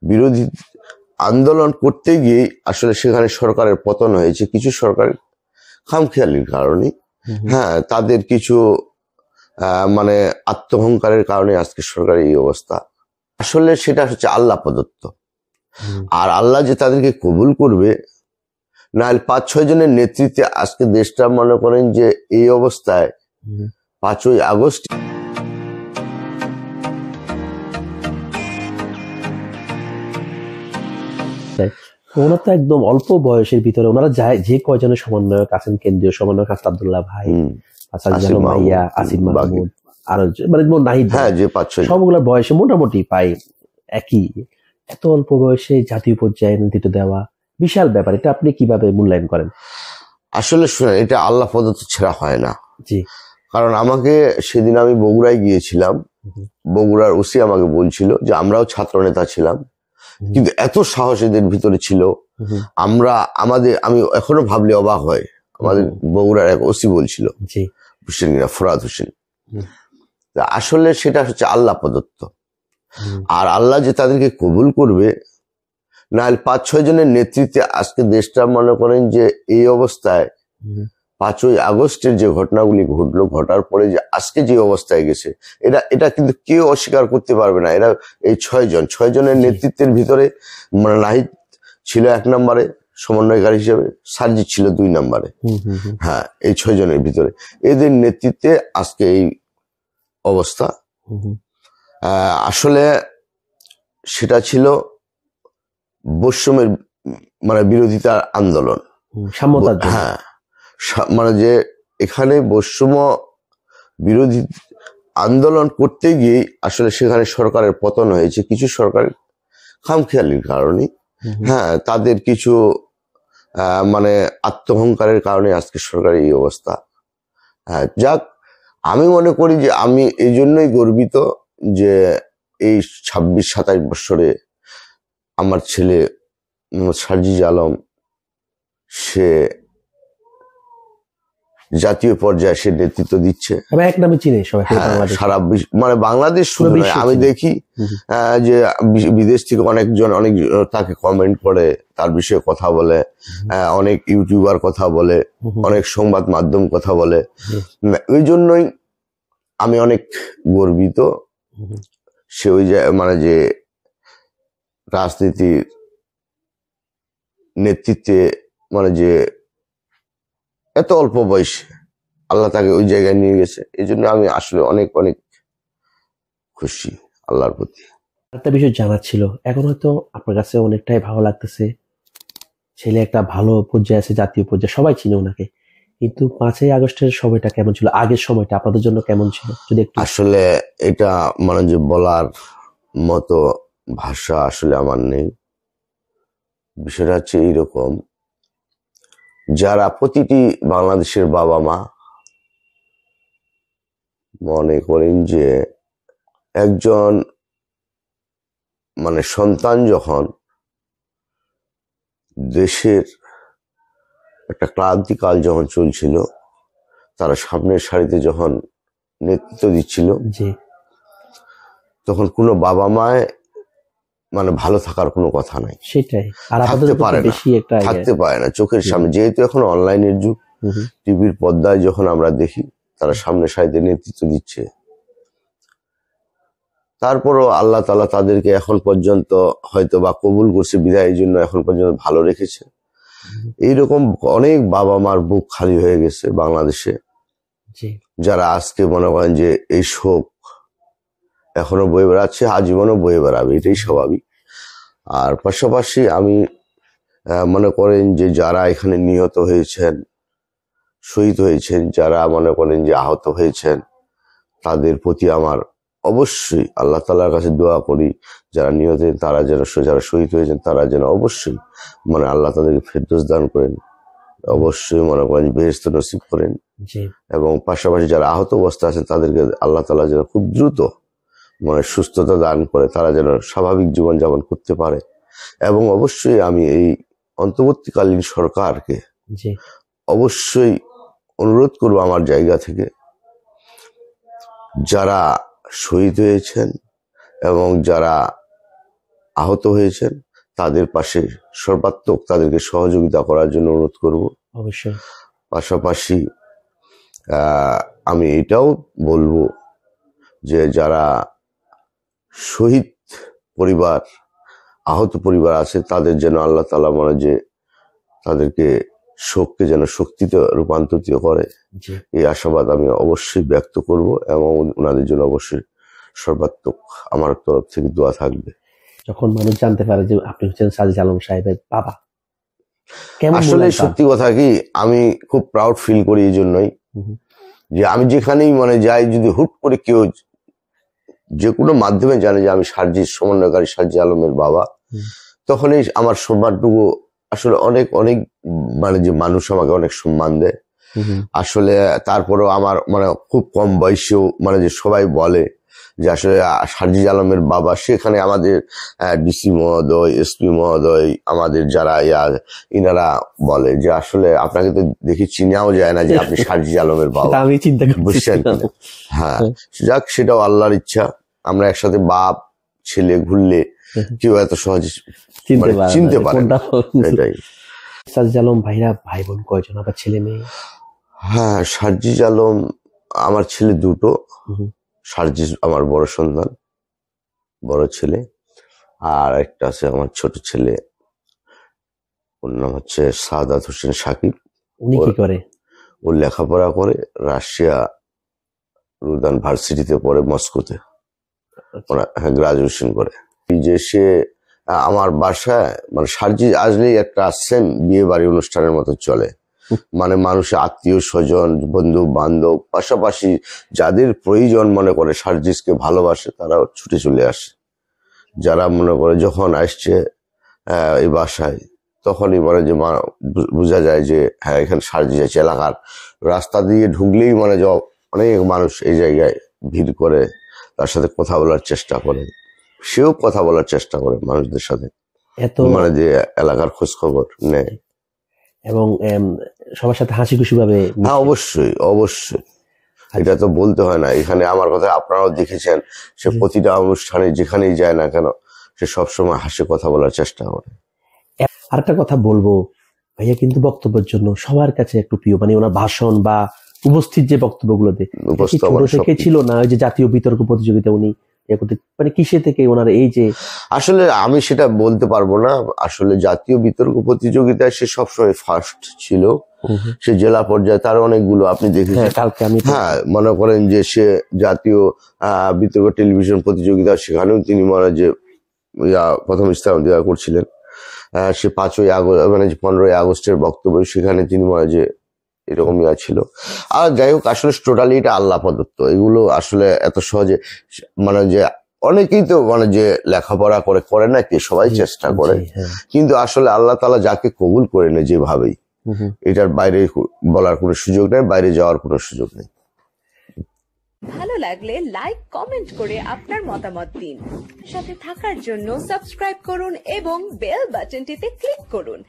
বিরোধী আন্দোলন করতে গিয়ে আসলে সেখানে সরকারের পতন হয়েছে কিছু সরকারের খামখেয়ালির কারণে। হ্যাঁ, তাদের কিছু মানে আত্মহংকারের কারণে আজকে সরকারের এই অবস্থা। আসলে সেটা হচ্ছে আল্লাহ প্রদত্ত, আর আল্লাহ যে তাদেরকে কবুল করবে, নাহলে 5-6 জনের নেতৃত্বে আজকে দেশটা মনে করেন যে এই অবস্থায় 5ই আগস্ট ওনারা তো একদম অল্প বয়সের ভিতরে ওনারা যায় যে কয়জনের সমন্বয়ক আছেন, কেন্দ্রীয় সমন্বয়ক আব্দুল্লাহ ভাই, মাইয়া, আসিফ মাহমুদ, আরো মানে নাহিদ, হ্যাঁ, যে 5-6 সবগুলোর বয়সে মোটামুটি পাই একই। এত অল্প বয়সে জাতীয় পর্যায়ে নেতৃত্ব দেওয়া বিশাল ব্যাপার। এটা আপনি কিভাবে মূল্যায়ন করেন? আসলে শুনেন, এটা আল্লাহ প্রদত্ত ছেড়া হয় না। জি, কারণ আমাকে সেদিন আমি বগুড়ায় গিয়েছিলাম, বগুড়ার ওসি আমাকে বলছিল যে আমরাও ছাত্র নেতা ছিলাম, কিন্তু এত সাহস এদের ভিতরে ছিল। আমি এখনো ভাবলে অবাক হয়। আমাদের বগুড়ার এক ওসি বলছিল, বুঝছেন কিনা, ফরাদ হোসেন। আসলে সেটা হচ্ছে আল্লাহ প্রদত্ত, আর আল্লাহ যে তাদেরকে কবুল করবে, নাহলে 5-6 জনের নেতৃত্বে আজকে দেশটা মনে করেন যে এই অবস্থায় 5ই আগস্টের যে ঘটনাগুলি ঘটলো, ঘটার পরে যে আজকে যে অবস্থায় গেছে, এটা কিন্তু কেউ অস্বীকার করতে পারবে না। এরা এই 6 জনের নেতৃত্বের ভিতরে মানে নাহিদ ছিল 1 নম্বরে সমন্বয়কারী হিসেবে, সার্জিৎ ছিল 2 নম্বরে। হ্যাঁ, এই 6 জনের ভিতরে এদের নেতৃত্বে আজকে এই অবস্থা। আসলে সেটা ছিল বৈষম্যের মানে বিরোধিতার আন্দোলন। হ্যাঁ, মানে যে এখানে বৈষম্য বিরোধী আন্দোলন করতে গিয়ে আসলে সেখানে সরকারের পতন হয়েছে কিছু সরকারের খামখেয়ালির কারণে। হ্যাঁ, তাদের কিছু মানে আত্মহংকারের কারণে আজকে সরকারের এই অবস্থা। হ্যাঁ, যাক, আমি মনে করি যে আমি এই জন্যই গর্বিত যে এই 26-27 বছরে আমার ছেলে সার্জিজ আলম সে জাতীয় পর্যায়ে সে নেতৃত্ব দিচ্ছে। সারা মানে বাংলাদেশ শুধু নয়, আমি দেখি যে বিদেশ থেকে অনেক তাকে কমেন্ট করে, তার বিষয়ে কথা বলে, অনেক ইউটিউবার কথা বলে, অনেক সংবাদ মাধ্যম কথা বলে। ওই জন্যই আমি অনেক গর্বিত সে ওই মানে যে রাজনীতির নেতৃত্বে মানে যে এত অল্প বয়সে আল্লাহ তাকে ওই জায়গায় নিয়ে গেছে। এই জন্য আমি আসলে অনেক অনেক খুশি আল্লাহর প্রতি। একটা বিষয় জানার ছিল, এখন হয়তো আপনার কাছে অনেকটাই ভালো লাগতেছে, ছেলে একটা ভালো পর্যায়ে আছে, জাতীয় পর্যায়ে সবাই চিনে ওনাকে, কিন্তু 5ই আগস্টের সময়টা কেমন ছিল, আগের সময়টা আপনাদের জন্য কেমন ছিল যদি একটু? আসলে এটা মানে যে বলার মতো ভাষা আসলে আমার নেই। বিষয়টা হচ্ছে এইরকম, যারা প্রতিটি বাংলাদেশের বাবা মা মনে করেন যে একজন মানে সন্তান যখন দেশের একটা ক্রান্তিকাল যখন চলছিল, তারা সামনের সারিতে যখন নেতৃত্ব দিচ্ছিল, তখন কোনো বাবা মায় মানে ভালো থাকার কোনো কথা নাই। সেটাই, থাকতে পারে না চোখের সামনে। যেহেতু এখন অনলাইনের যুগ, টিভির পর্দায় যখন আমরা দেখি তারা সামনের সারিতে নেতৃত্ব দিচ্ছে, তারপরও আল্লাহ তাআলা তাদেরকে এখন পর্যন্ত হয়তো বা কবুল করছে বিদায়, এই জন্য এখন পর্যন্ত ভালো রেখেছে। এইরকম অনেক বাবা মার বুক খালি হয়ে গেছে বাংলাদেশে, যারা আজকে মনে করেন যে এই শোক এখনো বয়ে বেড়াচ্ছে, আজীবনও বয়ে বেড়াবে, এটাই স্বাভাবিক। আর পাশাপাশি আমি মনে করেন যে যারা এখানে নিহত হয়েছেন, শহীদ হয়েছেন, যারা মনে করেন যে আহত হয়েছেন, তাদের প্রতি আমার অবশ্যই আল্লাহ তাআলার কাছে দোয়া করি, যারা নিহত তারা যেন, যারা শহীদ হয়েছেন তারা যেন অবশ্যই মানে আল্লাহ তাদেরকে ফেরদৌস দান করেন, অবশ্যই মনে করেন বেহেশত নসিব করেন। এবং পাশাপাশি যারা আহত অবস্থা আছেন তাদেরকে আল্লাহ তাআলা যেন খুব দ্রুত মানে সুস্থতা দান করে, তারা যেন স্বাভাবিক জীবনযাপন করতে পারে। এবং অবশ্যই আমি এই অন্তর্বর্তীকালীন সরকারকে অবশ্যই অনুরোধ করব আমার জায়গা থেকে, যারা শহীদ হয়েছেন এবং যারা আহত হয়েছেন তাদের পাশে সর্বাত্মক তাদেরকে সহযোগিতা করার জন্য অনুরোধ করব। অবশ্যই। পাশাপাশি আমি এটাও বলবো যে যারা শহীদ পরিবার, আহত পরিবার আছে তাদের যেন আল্লাহ তাআলা মানে যে তাদেরকে শোককে যেন শক্তিতে রূপান্তরিত করে, জি। এই আশাবাদ আমি অবশ্যই ব্যক্ত করব এবং ওনাদের জন্য অবশ্যই সর্বাত্মক আমার তরফ থেকে দোয়া থাকবে। যখন মানুষ জানতে পারে যে আপনি হচ্ছেন সাজিদ আলম সাহেবের বাবা, কেমন আসলে মনে হয়? সত্যি কথা কি, আমি খুব প্রাউড ফিল করি এই জন্যই যে আমি যেখানেই মানে যাই, যদি হুট করে কেউ যে কোনো মাধ্যমে জানে যে আমি সমন্বয়কারী সার্জি আলমের বাবা, তখনই আমার সম্মানটুকু আসলে অনেক অনেক মানে যে মানুষ আমাকে অনেক সম্মান দেয়। আসলে তারপরেও আমার মানে খুব কম বয়সেও মানে যে সবাই বলে যে আসলে সার্জি আলমের বাবা, সেখানে আমাদের ডিসি মহোদয়, এসপি মহোদয়, আমাদের যারা ইনারা বলে যে আসলে আপনাকে তো দেখি চিনাও যায় না যে আপনি সার্জি আলমের বাবা। আমি চিন্তা বুঝছেন? হ্যাঁ, যাক, সেটাও আল্লাহর ইচ্ছা। আমরা একসাথে বাপ ছেলে ঘুরলে কেউ এত সহজে চিনতে পারে না। এটাই। সাজিদ আলম ভাইরা ভাই বোন কয়জন, আবার ছেলে মেয়ে? হ্যাঁ, সার্জিজ আলম আমার ছেলে দুটো। সার্জিজ আমার বড় সন্তান, বড় ছেলে, আর একটা আছে আমার ছোট ছেলে, ওর নাম হচ্ছে সাদাত হোসেন সাকিব। উনি কি করে? ও লেখাপড়া করে রাশিয়া রুদান ভার্সিটিতে পড়ে, মস্কোতে। ওরা গ্রাজুয়েশন করে। এই যে সে আমার বাসায় মানে সার্জি আসলেই একটা সেম বিয়ে বাড়ি অনুষ্ঠানের মতো চলে। মানে মানুষের আত্মীয় স্বজন, বন্ধু বান্ধব, পাশাপাশি যাদের প্রয়োজন মনে করে সার্জিসকে ভালোবাসে তারা ছুটে চলে আসে। যারা মনে করে যখন আসছে এই বাসায়, তখনই মানে যে বোঝা যায় যে হ্যাঁ এখানে সার্জিস আছে। এলাকার রাস্তা দিয়ে ঢুকলেই মানে যে অনেক মানুষ এই জায়গায় ভিড় করে, তার সাথে কথা বলার চেষ্টা করে, সেও কথা বলার চেষ্টা করে মানুষদের সাথে, মানে যে এলাকার খোঁজ খবর নেয় এবং সবার সাথে হাসি খুশি ভাবে। হ্যাঁ, অবশ্যই অবশ্যই, এটা তো বলতে হয় না। এখানে আমার কথা আপনারাও দেখেছেন, সে প্রতিটা অনুষ্ঠানে যেখানেই যায় না কেন সে সবসময় হাসি কথা বলার চেষ্টা করে। আরেকটা কথা বলবো, ভাইয়া কিন্তু বক্তব্যের জন্য সবার কাছে একটু প্রিয়, মানে ওনার ভাষণ বা উপস্থিত যে বক্তব্যগুলোতে ছোট থেকে ছিল না, ওই যে জাতীয় বিতর্ক প্রতিযোগিতা উনি মানে কিসে থেকে ওনার এই যে, আসলে আমি সেটা বলতে পারবো না। আসলে জাতীয় বিতর্ক প্রতিযোগিতায় সে সবসময় ফার্স্ট ছিল। সে জেলা পর্যায়ে তার অনেকগুলো আপনি দেখেছেন। হ্যাঁ, মনে করেন যে সে জাতীয় বিতর্ক টেলিভিশন প্রতিযোগিতা, সেখানেও তিনি মানে যে প্রথম স্থান দেওয়া করছিলেন। সে 5ই আগস্ট মানে 15ই আগস্টের বক্তব্য, সেখানে তিনি মানে যে এরকম ছিল। আর যাই হোক, আসলে টোটালি এটা আল্লাহ প্রদত্ত। এগুলো আসলে এত সহজে মানে যে অনেকেই তো মানে যে লেখাপড়া করে না কি, সবাই চেষ্টা করে, কিন্তু আসলে আল্লাহ তাআলা যাকে কবুল করে নেয় যেভাবেই, এটার বাইরে বলার কোনো সুযোগ নেই, বাইরে যাওয়ার কোনো সুযোগ নেই। ভালো লাগলে লাইক কমেন্ট করে আপনার মতামত দিন। সাথে থাকার জন্য সাবস্ক্রাইব করুন এবং বেল বাটনটিতে ক্লিক করুন।